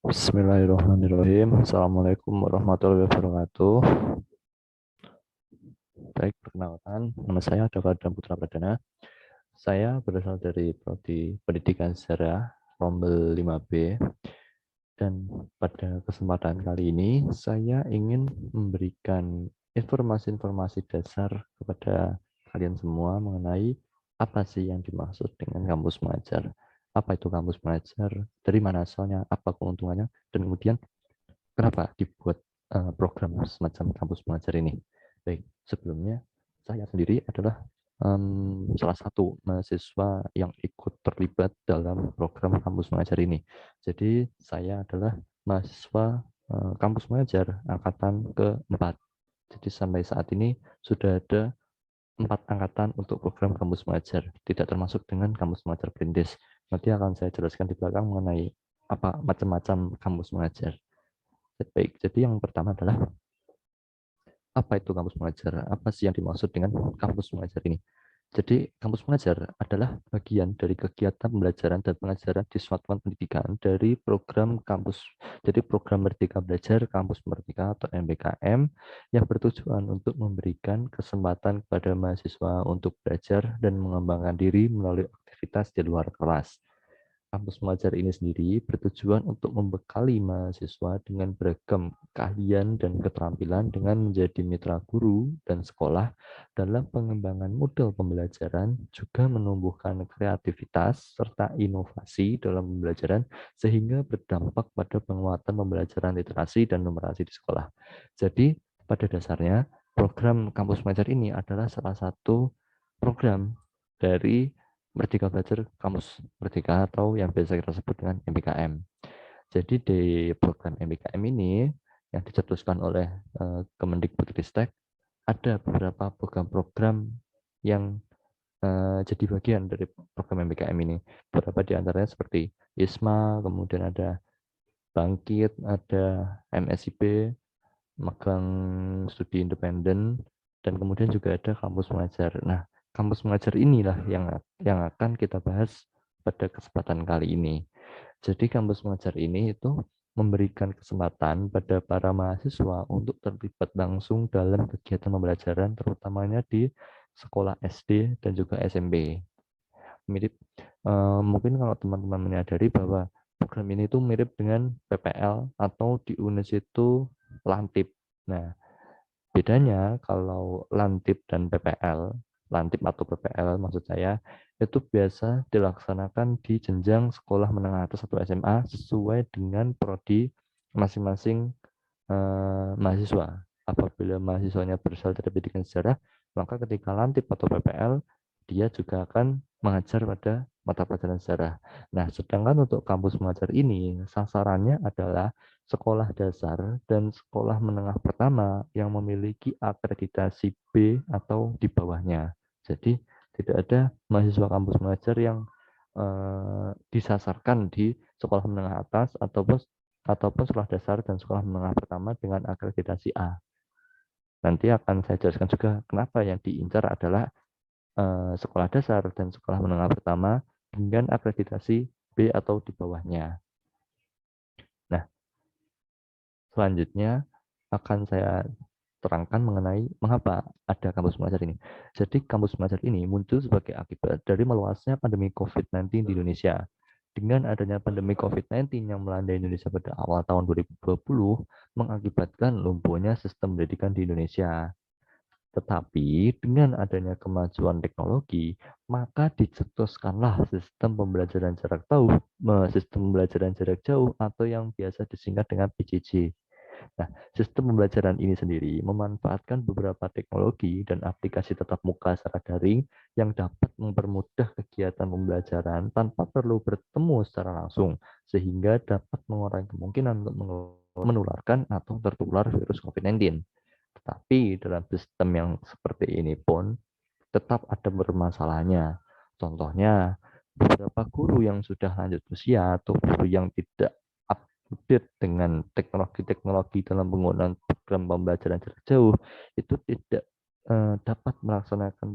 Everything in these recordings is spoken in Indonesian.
Bismillahirrahmanirrahim. Assalamualaikum warahmatullahi wabarakatuh. Baik, perkenalkan, nama saya Dava Adam Putra Pradana. Saya berasal dari Prodi Pendidikan Sejarah Rombel 5B. Dan pada kesempatan kali ini, saya ingin memberikan informasi-informasi dasar kepada kalian semua mengenai apa sih yang dimaksud dengan kampus mengajar. Apa itu kampus mengajar, dari mana asalnya, apa keuntungannya, dan kemudian kenapa dibuat program semacam kampus mengajar ini? Baik, sebelumnya saya sendiri adalah salah satu mahasiswa yang ikut terlibat dalam program kampus mengajar ini. Jadi saya adalah mahasiswa kampus mengajar angkatan keempat. Jadi sampai saat ini sudah ada 4 angkatan untuk program kampus mengajar, tidak termasuk dengan kampus mengajar perintis. Nanti akan saya jelaskan di belakang mengenai apa macam-macam kampus mengajar. Baik, jadi yang pertama adalah apa itu kampus mengajar? Apa sih yang dimaksud dengan kampus mengajar ini? Jadi, kampus mengajar adalah bagian dari kegiatan pembelajaran dan pengajaran di satuan pendidikan dari program kampus. Jadi, program Merdeka Belajar Kampus Merdeka atau MBKM yang bertujuan untuk memberikan kesempatan kepada mahasiswa untuk belajar dan mengembangkan diri melalui aktivitas di luar kelas. Kampus mengajar ini sendiri bertujuan untuk membekali mahasiswa dengan beragam keahlian dan keterampilan dengan menjadi mitra guru dan sekolah dalam pengembangan model pembelajaran, juga menumbuhkan kreativitas serta inovasi dalam pembelajaran sehingga berdampak pada penguatan pembelajaran literasi dan numerasi di sekolah. Jadi, pada dasarnya program kampus mengajar ini adalah salah satu program dari Merdeka Belajar Kampus Merdeka atau yang biasa kita sebut dengan MBKM. Jadi di program MBKM ini yang dicetuskan oleh Kemendikbudristek ada beberapa program-program yang jadi bagian dari program MBKM ini. Beberapa di antaranya seperti ISMA, kemudian ada Bangkit, ada MSIP, magang studi independen, dan kemudian juga ada kampus mengajar. Nah, kampus mengajar inilah yang akan kita bahas pada kesempatan kali ini. Jadi kampus mengajar ini itu memberikan kesempatan pada para mahasiswa untuk terlibat langsung dalam kegiatan pembelajaran, terutamanya di sekolah SD dan juga SMP. Mirip, mungkin kalau teman-teman menyadari bahwa program ini itu mirip dengan PPL atau di UNES itu Lantip. Nah, bedanya kalau Lantip dan PPL, Lantip atau PPL maksud saya, itu biasa dilaksanakan di jenjang sekolah menengah atas atau SMA sesuai dengan prodi masing-masing mahasiswa. Apabila mahasiswanya berasal dari pendidikan sejarah, maka ketika Lantip atau PPL, dia juga akan mengajar pada mata pelajaran sejarah. Nah, sedangkan untuk kampus mengajar ini, sasarannya adalah sekolah dasar dan sekolah menengah pertama yang memiliki akreditasi B atau di bawahnya. Jadi, tidak ada mahasiswa kampus mengajar yang disasarkan di sekolah menengah atas ataupun sekolah dasar dan sekolah menengah pertama dengan akreditasi A. Nanti akan saya jelaskan juga kenapa yang diincar adalah sekolah dasar dan sekolah menengah pertama dengan akreditasi B atau di bawahnya. Nah, selanjutnya akan saya terangkan mengenai mengapa ada kampus mengajar ini. Jadi kampus mengajar ini muncul sebagai akibat dari meluasnya pandemi COVID-19 di Indonesia. Dengan adanya pandemi COVID-19 yang melanda Indonesia pada awal tahun 2020, mengakibatkan lumpuhnya sistem pendidikan di Indonesia. Tetapi dengan adanya kemajuan teknologi, maka dicetuskanlah sistem pembelajaran jarak jauh atau yang biasa disingkat dengan PJJ. Nah, sistem pembelajaran ini sendiri memanfaatkan beberapa teknologi dan aplikasi tatap muka secara daring yang dapat mempermudah kegiatan pembelajaran tanpa perlu bertemu secara langsung, sehingga dapat mengurangi kemungkinan untuk menularkan atau tertular virus COVID-19. Tetapi dalam sistem yang seperti ini pun tetap ada bermasalahnya. Contohnya, beberapa guru yang sudah lanjut usia atau guru yang tidak update dengan teknologi-teknologi dalam penggunaan program pembelajaran jarak jauh itu tidak dapat melaksanakan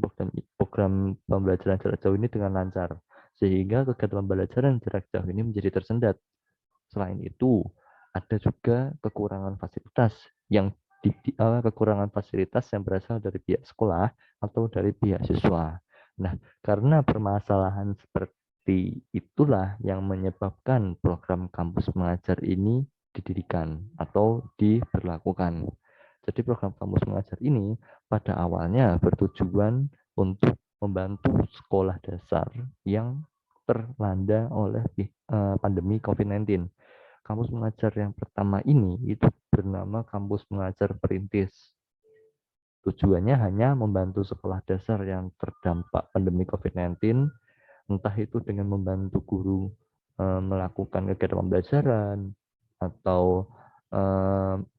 program pembelajaran jarak jauh ini dengan lancar, sehingga kegiatan pembelajaran jarak jauh ini menjadi tersendat Selain itu, ada juga kekurangan fasilitas kekurangan fasilitas yang berasal dari pihak sekolah atau dari pihak siswa. Nah, karena permasalahan seperti itulah yang menyebabkan program kampus mengajar ini didirikan atau diberlakukan. Jadi program kampus mengajar ini pada awalnya bertujuan untuk membantu sekolah dasar yang terlanda oleh pandemi COVID-19. Kampus mengajar yang pertama ini itu bernama Kampus Mengajar Perintis. Tujuannya hanya membantu sekolah dasar yang terdampak pandemi COVID-19, entah itu dengan membantu guru melakukan kegiatan pembelajaran atau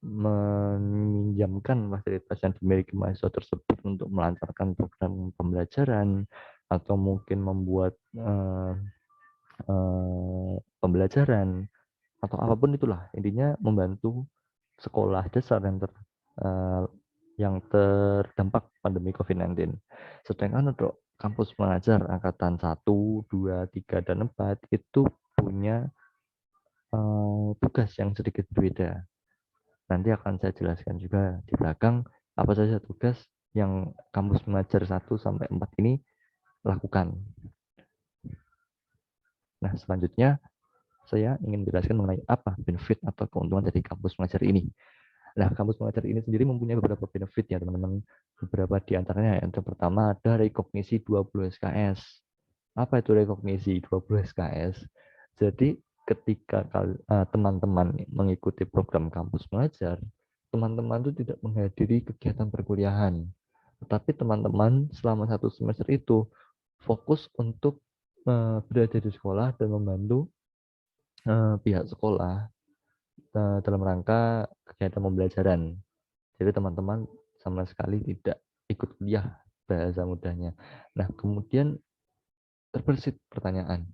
meminjamkan fasilitas yang dimiliki mahasiswa tersebut untuk melancarkan program pembelajaran atau mungkin membuat pembelajaran atau apapun itulah, intinya membantu sekolah dasar yang terdampak pandemi COVID-19. Sedangkan untuk kampus mengajar angkatan 1, 2, 3, dan 4 itu punya tugas yang sedikit berbeda. Nanti akan saya jelaskan juga di belakang apa saja tugas yang kampus mengajar 1 sampai 4 ini lakukan. Nah, selanjutnya saya ingin menjelaskan mengenai apa benefit atau keuntungan dari kampus mengajar ini. Nah, kampus mengajar ini sendiri mempunyai beberapa benefit ya, teman-teman. Beberapa di antaranya, yang pertama ada rekognisi 20 SKS. Apa itu rekognisi 20 SKS? Jadi, ketika teman-teman mengikuti program kampus mengajar, teman-teman itu tidak menghadiri kegiatan perkuliahan. Tetapi teman-teman selama 1 semester itu fokus untuk berada di sekolah dan membantu pihak sekolah dalam rangka kegiatan pembelajaran. Jadi teman-teman sama sekali tidak ikut kuliah, bahasa mudahnya. Nah, kemudian terbersit pertanyaan,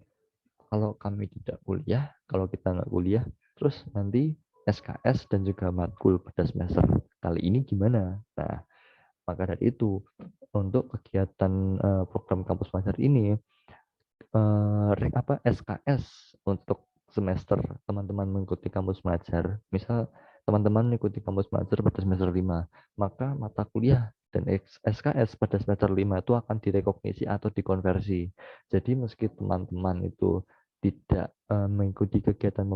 kalau kami tidak kuliah, kalau kita nggak kuliah, terus nanti SKS dan juga matkul pada semester kali ini gimana? Nah, maka dari itu, untuk kegiatan program kampus mengajar ini, SKS untuk semester teman-teman mengikuti kampus mengajar, misal teman-teman mengikuti kampus mengajar pada semester 5, maka mata kuliah dan SKS pada semester 5 itu akan direkognisi atau dikonversi. Jadi meski teman-teman itu tidak mengikuti kegiatan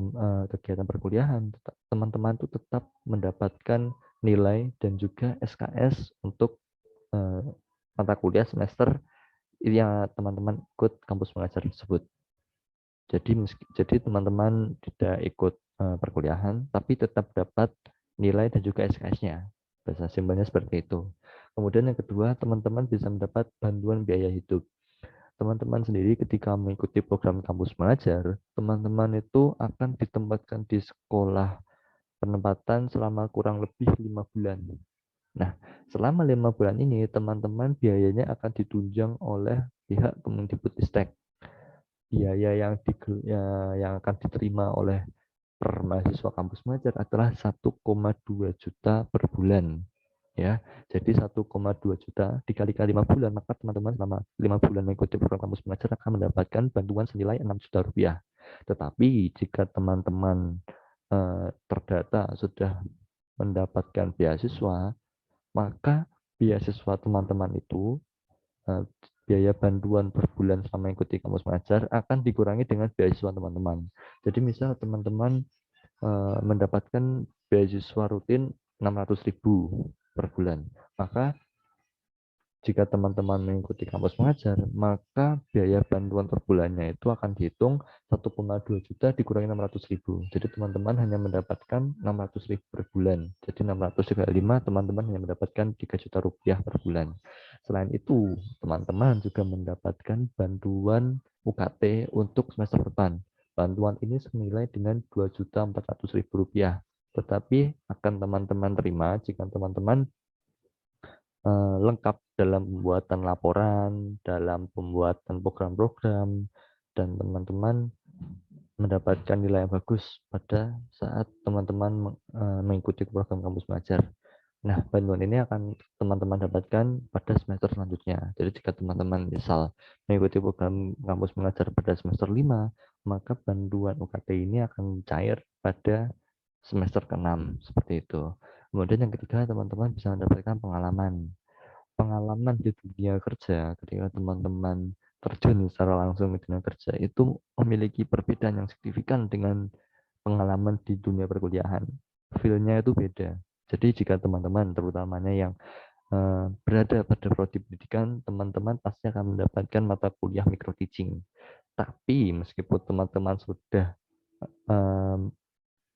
perkuliahan, teman-teman itu tetap mendapatkan nilai dan juga SKS untuk mata kuliah semester yang teman-teman ikut kampus mengajar tersebut. Jadi teman-teman tidak ikut perkuliahan, tapi tetap dapat nilai dan juga SKS-nya. Bahasa simpelnya seperti itu. Kemudian yang kedua, teman-teman bisa mendapat bantuan biaya hidup. Teman-teman sendiri ketika mengikuti program kampus mengajar, teman-teman itu akan ditempatkan di sekolah penempatan selama kurang lebih 5 bulan. Nah, selama 5 bulan ini, teman-teman biayanya akan ditunjang oleh pihak Kemendikbudristek. Biaya yang akan diterima oleh per mahasiswa kampus mengajar adalah 1,2 juta per bulan. Ya, jadi 1,2 juta dikalikan 5 bulan, maka teman-teman selama 5 bulan mengikuti program kampus mengajar akan mendapatkan bantuan senilai 6 juta rupiah. Tetapi jika teman-teman terdata sudah mendapatkan beasiswa, maka beasiswa teman-teman itu biaya bantuan per bulan selama mengikuti kampus mengajar akan dikurangi dengan beasiswa teman-teman. Jadi misal teman-teman mendapatkan beasiswa rutin 600.000 per bulan, maka jika teman-teman mengikuti kampus mengajar, maka biaya bantuan per bulannya itu akan dihitung 1,2 juta dikurangi 600.000. Jadi teman-teman hanya mendapatkan 600.000 per bulan. Jadi 600 dikali 5, teman-teman hanya mendapatkan 3 juta rupiah per bulan. Selain itu, teman-teman juga mendapatkan bantuan UKT untuk semester depan. Bantuan ini senilai dengan 2.400.000 rupiah. Tetapi akan teman-teman terima jika teman-teman lengkap dalam pembuatan laporan, dalam pembuatan program-program, dan teman-teman mendapatkan nilai yang bagus pada saat teman-teman mengikuti program kampus mengajar. Nah, bantuan ini akan teman-teman dapatkan pada semester selanjutnya. Jadi jika teman-teman misal mengikuti program kampus mengajar pada semester 5, maka bantuan UKT ini akan cair pada semester ke-6, seperti itu. Kemudian yang ketiga, teman-teman bisa mendapatkan pengalaman. Pengalaman di dunia kerja ketika teman-teman terjun secara langsung ke dunia kerja itu memiliki perbedaan yang signifikan dengan pengalaman di dunia perkuliahan. Feel-nya itu beda. Jadi jika teman-teman terutamanya yang berada pada prodi pendidikan, teman-teman pasti akan mendapatkan mata kuliah micro teaching. Tapi meskipun teman-teman sudah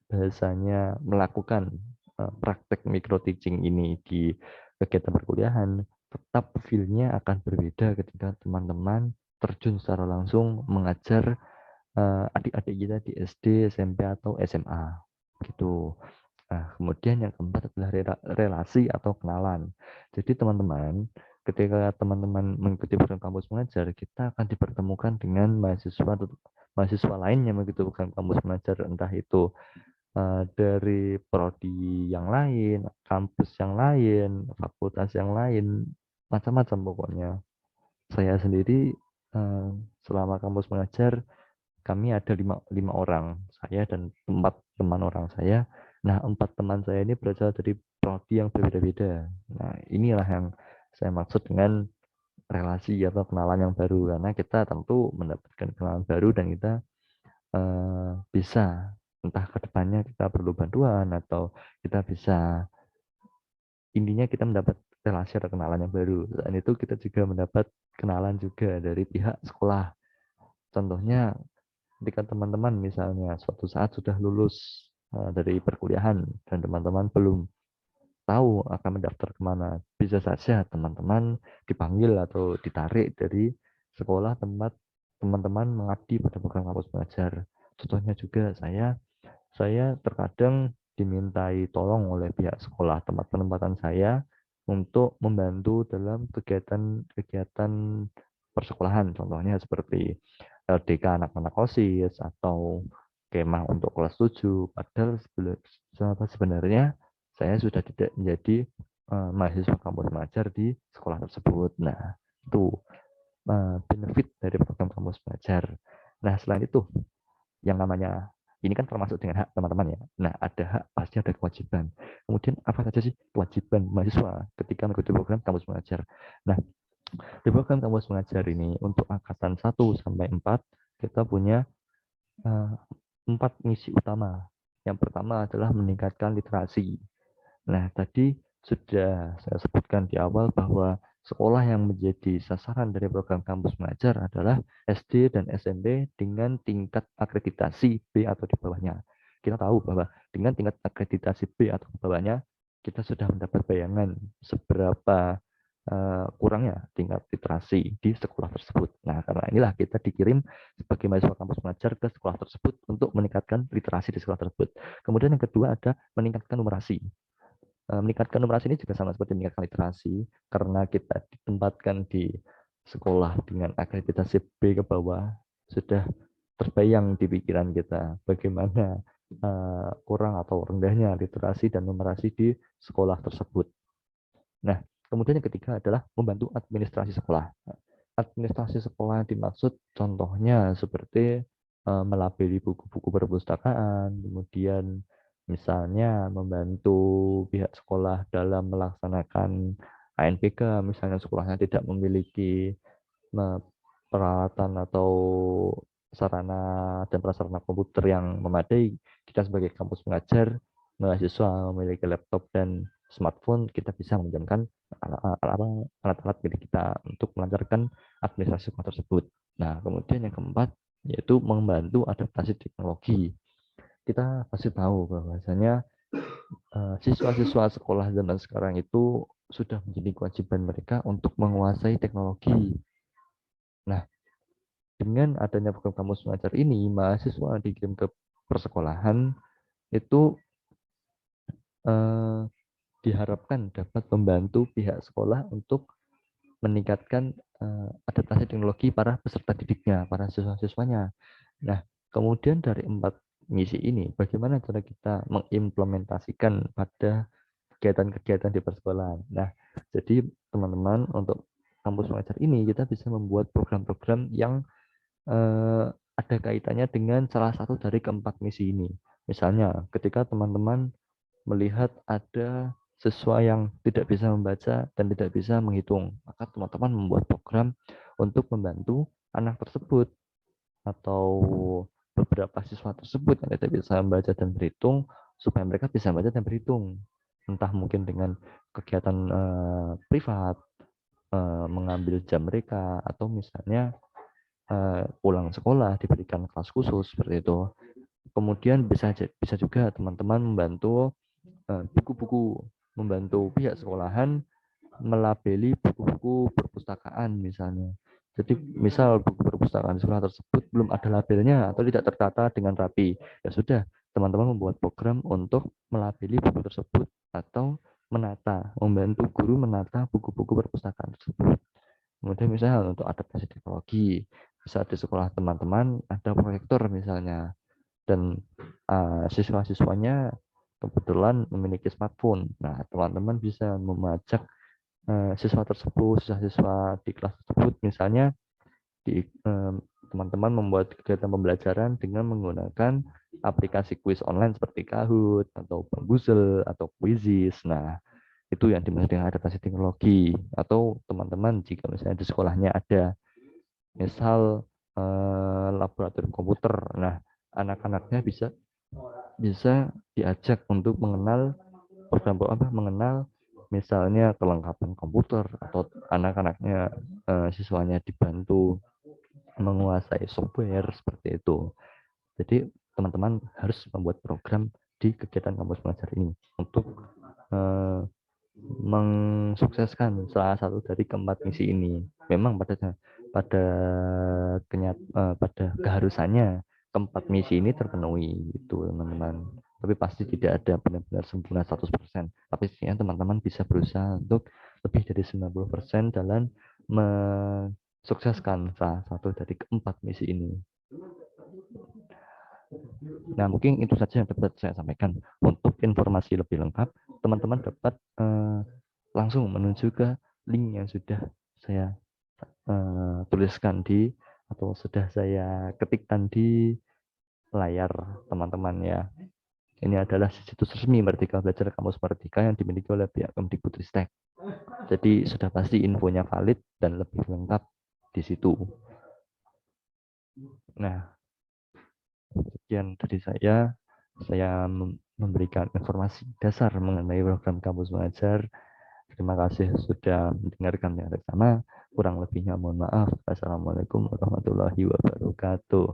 bahasanya melakukan praktek micro teaching ini di kegiatan perkuliahan, tetap feel-nya akan berbeda ketika teman-teman terjun secara langsung mengajar adik-adik kita di SD, SMP, atau SMA. Gitu. Nah, kemudian yang keempat adalah relasi atau kenalan. Jadi teman-teman, ketika teman-teman mengikuti program kampus mengajar, kita akan dipertemukan dengan mahasiswa lain yang mengikuti program kampus mengajar, entah itu dari prodi yang lain, kampus yang lain, fakultas yang lain, macam-macam pokoknya. Saya sendiri selama kampus mengajar, kami ada lima orang, saya dan 4 teman orang saya. Nah, 4 teman saya ini berasal dari prodi yang berbeda-beda. Nah, inilah yang saya maksud dengan relasi atau kenalan yang baru, karena kita tentu mendapatkan kenalan baru dan kita bisa entah ke depannya kita perlu bantuan atau kita bisa, intinya kita mendapat relasi atau kenalan yang baru. Selain itu kita juga mendapat kenalan juga dari pihak sekolah. Contohnya ketika teman-teman misalnya suatu saat sudah lulus dari perkuliahan dan teman-teman belum tahu akan mendaftar kemana, bisa saja teman-teman dipanggil atau ditarik dari sekolah tempat teman-teman mengabdi pada program kampus belajar. Contohnya juga saya terkadang dimintai tolong oleh pihak sekolah tempat penempatan saya untuk membantu dalam kegiatan-kegiatan persekolahan, contohnya seperti LDK anak-anak OSIS atau kemah untuk kelas 7. Padahal sebenarnya saya sudah tidak menjadi mahasiswa kampus mengajar di sekolah tersebut. Nah, itu benefit dari program kampus belajar. Nah, selain itu, yang namanya ini kan termasuk dengan hak teman-teman ya. Nah, ada hak pasti ada kewajiban. Kemudian apa saja sih kewajiban mahasiswa ketika mengikuti program kampus mengajar? Nah, di program kampus mengajar ini untuk angkatan 1 sampai 4 kita punya 4 misi utama. Yang pertama adalah meningkatkan literasi. Nah, tadi sudah saya sebutkan di awal bahwa sekolah yang menjadi sasaran dari program kampus mengajar adalah SD dan SMP dengan tingkat akreditasi B atau di bawahnya. Kita tahu bahwa dengan tingkat akreditasi B atau di bawahnya, kita sudah mendapat bayangan seberapa kurangnya tingkat literasi di sekolah tersebut. Nah, karena inilah kita dikirim sebagai mahasiswa kampus mengajar ke sekolah tersebut untuk meningkatkan literasi di sekolah tersebut. Kemudian yang kedua ada meningkatkan numerasi. Meningkatkan numerasi ini juga sama seperti meningkatkan literasi, karena kita ditempatkan di sekolah dengan akreditasi B ke bawah, sudah terbayang di pikiran kita bagaimana kurang atau rendahnya literasi dan numerasi di sekolah tersebut. Nah, kemudian yang ketiga adalah membantu administrasi sekolah. Administrasi sekolah yang dimaksud contohnya seperti melabeli buku-buku perpustakaan, kemudian misalnya membantu pihak sekolah dalam melaksanakan ANPK, misalnya sekolahnya tidak memiliki peralatan atau sarana dan prasarana komputer yang memadai, kita sebagai kampus mengajar, mahasiswa memiliki laptop dan smartphone, kita bisa meminjamkan alat-alat milik kita untuk melancarkan administrasi sekolah tersebut. Nah, kemudian yang keempat yaitu membantu adaptasi teknologi. Kita pasti tahu bahwasanya siswa-siswa sekolah zaman sekarang itu sudah menjadi kewajiban mereka untuk menguasai teknologi. Nah, dengan adanya program kampus mengajar ini, mahasiswa dikirim ke persekolahan itu diharapkan dapat membantu pihak sekolah untuk meningkatkan adaptasi teknologi para peserta didiknya, para siswa-siswanya. Nah, kemudian dari 4 misi ini, bagaimana cara kita mengimplementasikan pada kegiatan-kegiatan di persekolahan. Nah, jadi teman-teman untuk kampus mengajar ini kita bisa membuat program-program yang ada kaitannya dengan salah satu dari keempat misi ini. Misalnya, ketika teman-teman melihat ada siswa yang tidak bisa membaca dan tidak bisa menghitung, maka teman-teman membuat program untuk membantu anak tersebut atau beberapa siswa tersebut yang tidak bisa membaca dan berhitung supaya mereka bisa membaca dan berhitung, entah mungkin dengan kegiatan privat, mengambil jam mereka, atau misalnya pulang sekolah diberikan kelas khusus seperti itu. Kemudian bisa juga teman-teman membantu buku-buku, membantu pihak sekolahan melabeli buku-buku perpustakaan misalnya. Jadi misal buku perpustakaan sekolah tersebut belum ada labelnya atau tidak tertata dengan rapi, ya sudah teman-teman membuat program untuk melabeli buku tersebut atau membantu guru menata buku-buku perpustakaan tersebut. Kemudian misalnya untuk adaptasi teknologi, bisa di sekolah teman-teman ada proyektor misalnya, dan siswa-siswanya kebetulan memiliki smartphone. Nah, teman-teman bisa memajak siswa-siswa di kelas tersebut, misalnya teman-teman membuat kegiatan pembelajaran dengan menggunakan aplikasi kuis online seperti Kahoot atau Bamboozle atau Quizizz. Nah, itu yang dimaksud dengan adaptasi teknologi. Atau teman-teman jika misalnya di sekolahnya ada misal laboratorium komputer, nah anak-anaknya bisa bisa diajak untuk mengenal program apa, mengenal misalnya kelengkapan komputer, atau anak-anaknya siswanya dibantu menguasai software seperti itu. Jadi teman-teman harus membuat program di kegiatan kampus mengajar ini untuk eh, mensukseskan salah satu dari keempat misi ini. Memang pada pada keharusannya keempat misi ini terpenuhi itu teman-teman. Tapi pasti tidak ada benar-benar sempurna 100%. Tapi setidaknya teman-teman bisa berusaha untuk lebih dari 90% dalam mensukseskan salah satu dari keempat misi ini. Nah, mungkin itu saja yang dapat saya sampaikan. Untuk informasi lebih lengkap, teman-teman dapat langsung menuju ke link yang sudah saya tuliskan atau sudah saya ketikkan di layar teman-teman ya. Ini adalah situs resmi Merdeka Belajar Kampus Merdeka yang dimiliki oleh pihak Kemdikbudristek. Jadi sudah pasti infonya valid dan lebih lengkap di situ. Nah, sekian dari saya memberikan informasi dasar mengenai program kampus mengajar. Terima kasih sudah mendengarkan yang bersama. Kurang lebihnya mohon maaf. Assalamualaikum warahmatullahi wabarakatuh.